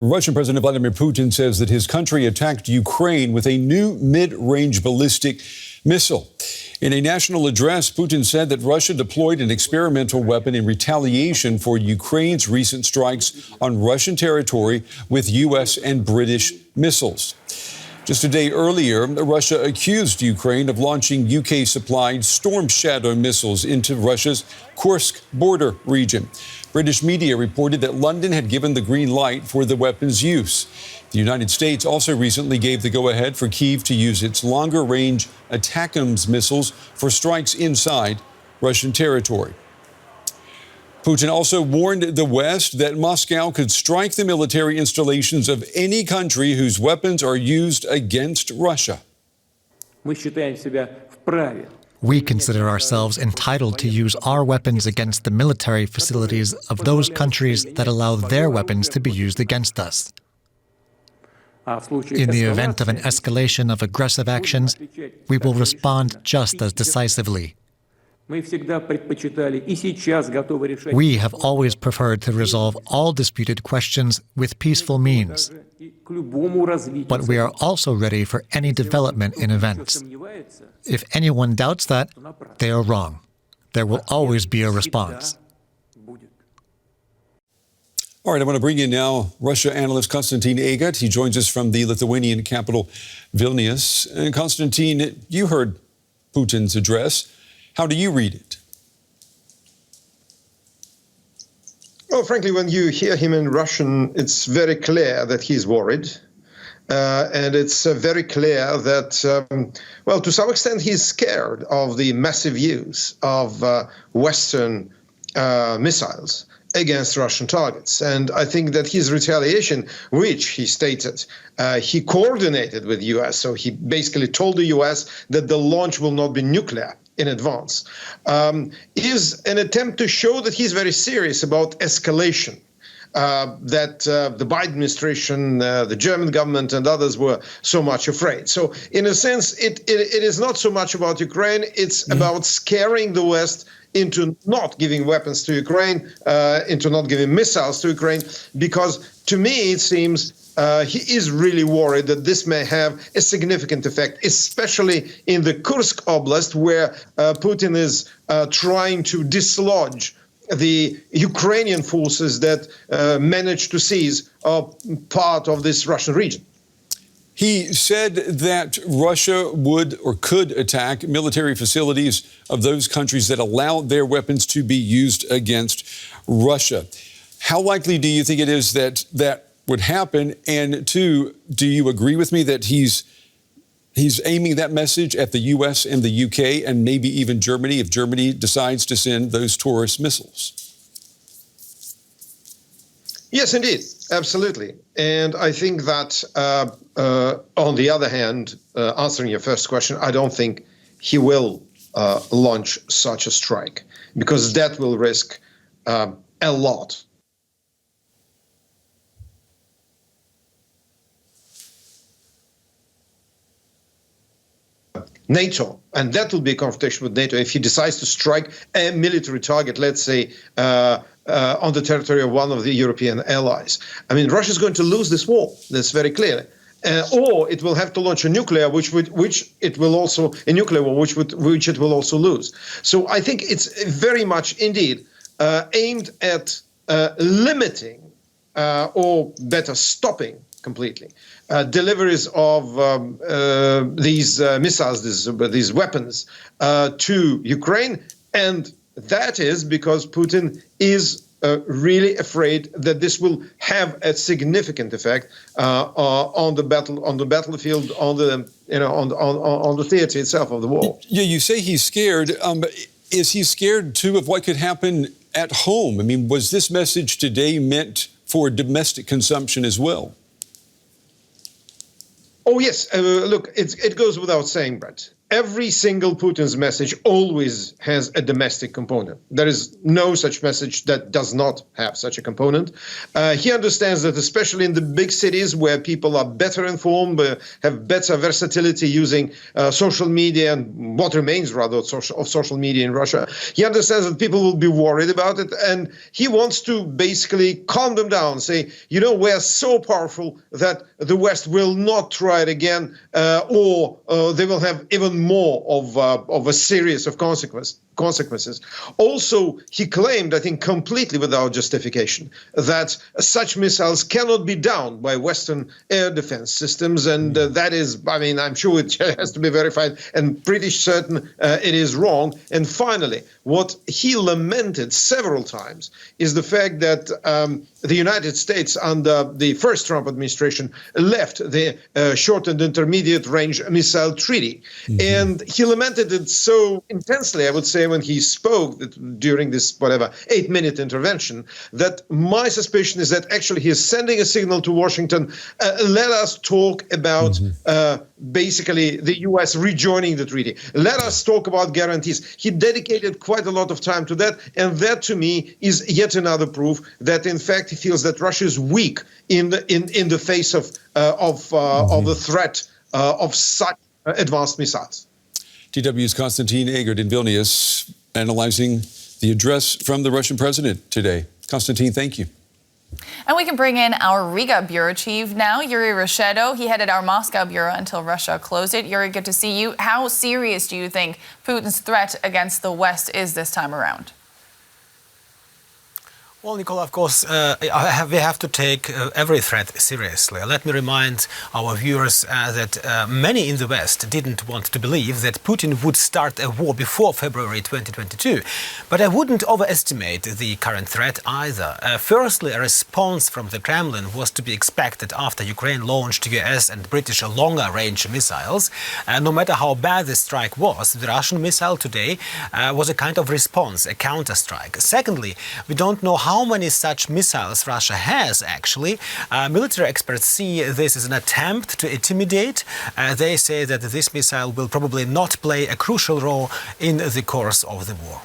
Russian President Vladimir Putin says that his country attacked Ukraine with a new mid-range ballistic missile. In a national address, Putin said that Russia deployed an experimental weapon in retaliation for Ukraine's recent strikes on Russian territory with U.S. and British missiles. Just a day earlier, Russia accused Ukraine of launching UK-supplied Storm Shadow missiles into Russia's Kursk border region. British media reported that London had given the green light for the weapon's use. The United States also recently gave the go-ahead for Kyiv to use its longer-range ATACMS missiles for strikes inside Russian territory. Putin also warned the West that Moscow could strike the military installations of any country whose weapons are used against Russia. We consider ourselves entitled to use our weapons against the military facilities of those countries that allow their weapons to be used against us. In the event of an escalation of aggressive actions, we will respond just as decisively. We have always preferred to resolve all disputed questions with peaceful means. But we are also ready for any development in events. If anyone doubts that, they are wrong. There will always be a response. All right, I want to bring in now Russia analyst Konstantin Eggert. He joins us from the Lithuanian capital, Vilnius. And Konstantin, you heard Putin's address. How do you read it? Well, frankly, when you hear him in Russian, it's very clear that he's worried. And it's very clear that, well, to some extent, he's scared of the massive use of Western missiles against Russian targets. And I think that his retaliation, which he stated, he coordinated with the U.S. So he basically told the U.S. that the launch will not be nuclear in advance, is an attempt to show that he's very serious about escalation. That the Biden administration, the German government and others were so much afraid. So in a sense, it is not so much about Ukraine, it's about scaring the West into not giving weapons to Ukraine, into not giving missiles to Ukraine, because to me it seems he is really worried that this may have a significant effect, especially in the Kursk Oblast, where Putin is trying to dislodge the Ukrainian forces that managed to seize part of this Russian region. He said that Russia would or could attack military facilities of those countries that allow their weapons to be used against Russia. How likely do you think it is that that would happen? And two, do you agree with me that he's aiming that message at the U.S. and the U.K. and maybe even Germany if Germany decides to send those Taurus missiles? Yes, indeed. Absolutely. And I think that, on the other hand, answering your first question, I don't think he will launch such a strike, because that will risk a lot. NATO, and that will be a confrontation with NATO if he decides to strike a military target, let's say, on the territory of one of the European allies. I mean, Russia is going to lose this war. That's very clear. Or it will have to launch a nuclear, which it will also lose. So I think it's very much indeed aimed at limiting, or better, stopping completely deliveries of these missiles, these weapons to Ukraine, and that is because Putin is really afraid that this will have a significant effect on the battlefield, on the theater itself of the war. Yeah, you say he's scared. Is he scared too of what could happen at home? I mean, was this message today meant for domestic consumption as well? Oh yes, look, it goes without saying, Brett. every single Putin's message always has a domestic component. There is no such message that does not have such a component. He understands that especially in the big cities where people are better informed, have better versatility using social media and what remains rather of social media in Russia, he understands that people will be worried about it, and he wants to basically calm them down, say, we're so powerful that the West will not try it again, or they will have even more of a series of consequences. Also, he claimed, I think completely without justification, that such missiles cannot be downed by Western air defense systems, and that is, I'm sure it has to be verified, and pretty certain it is wrong. And finally, what he lamented several times is the fact that the United States under the first Trump administration left the short and intermediate range missile treaty. And he lamented it so intensely, I would say, when he spoke during this 8-minute intervention, that my suspicion is that actually he is sending a signal to Washington, let us talk about basically the U.S. rejoining the treaty. Let us talk about guarantees. He dedicated quite a lot of time to that, and that to me is yet another proof that in fact he feels that Russia is weak in the face of the threat of such advanced missiles. DW's Konstantin Eggert in Vilnius analyzing the address from the Russian president today. Konstantin, thank you. And we can bring in our Riga bureau chief now, Juri Rescheto. He headed our Moscow bureau until Russia closed it. Juri, good to see you. How serious do you think Putin's threat against the West is this time around? Well, Nicola, of course, we have to take every threat seriously. Let me remind our viewers that many in the West didn't want to believe that Putin would start a war before February 2022. But I wouldn't overestimate the current threat either. Firstly, a response from the Kremlin was to be expected after Ukraine launched US and British longer-range missiles. No matter how bad the strike was, the Russian missile today was a kind of response, a counter-strike. Secondly, we don't know how many such missiles Russia has, actually. Military experts see this as an attempt to intimidate. They say that this missile will probably not play a crucial role in the course of the war.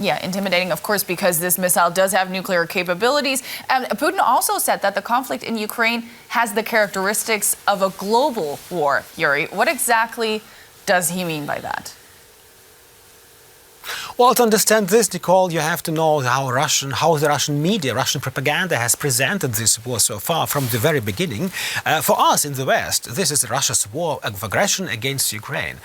Yeah, intimidating, of course, because this missile does have nuclear capabilities. Putin also said that the conflict in Ukraine has the characteristics of a global war. Juri, what exactly does he mean by that? Well, to understand this, Nicole, you have to know how the Russian media, Russian propaganda has presented this war so far from the very beginning. For us in the West, this is Russia's war of aggression against Ukraine.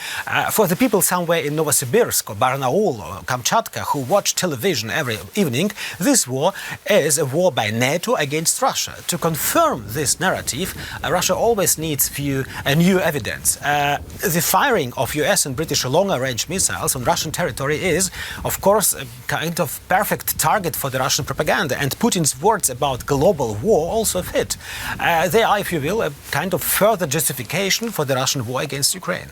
For the people somewhere in Novosibirsk or Barnaul or Kamchatka who watch television every evening, this war is a war by NATO against Russia. To confirm this narrative, Russia always needs new evidence. The firing of US and British longer-range missiles on Russian territory is, of course, a kind of perfect target for the Russian propaganda, and Putin's words about global war also fit. They are, if you will, a kind of further justification for the Russian war against Ukraine.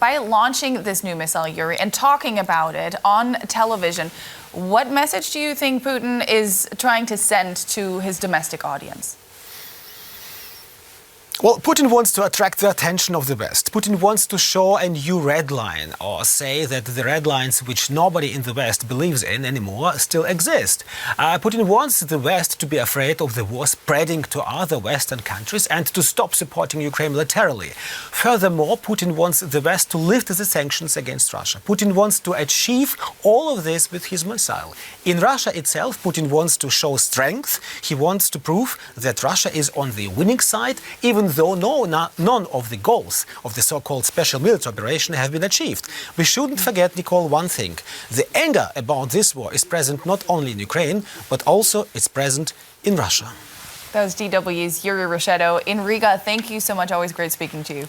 By launching this new missile, Juri, and talking about it on television, what message do you think Putin is trying to send to his domestic audience? Well, Putin wants to attract the attention of the West. Putin wants to show a new red line, or say that the red lines which nobody in the West believes in anymore still exist. Putin wants the West to be afraid of the war spreading to other Western countries and to stop supporting Ukraine militarily. Furthermore, Putin wants the West to lift the sanctions against Russia. Putin wants to achieve all of this with his missile. In Russia itself, Putin wants to show strength. He wants to prove that Russia is on the winning side, even though none of the goals of the so-called special military operation have been achieved. We shouldn't forget, Nicole, one thing. The anger about this war is present not only in Ukraine, but also it's present in Russia. That was DW's Juri Rescheto in Riga. Thank you so much. Always great speaking to you.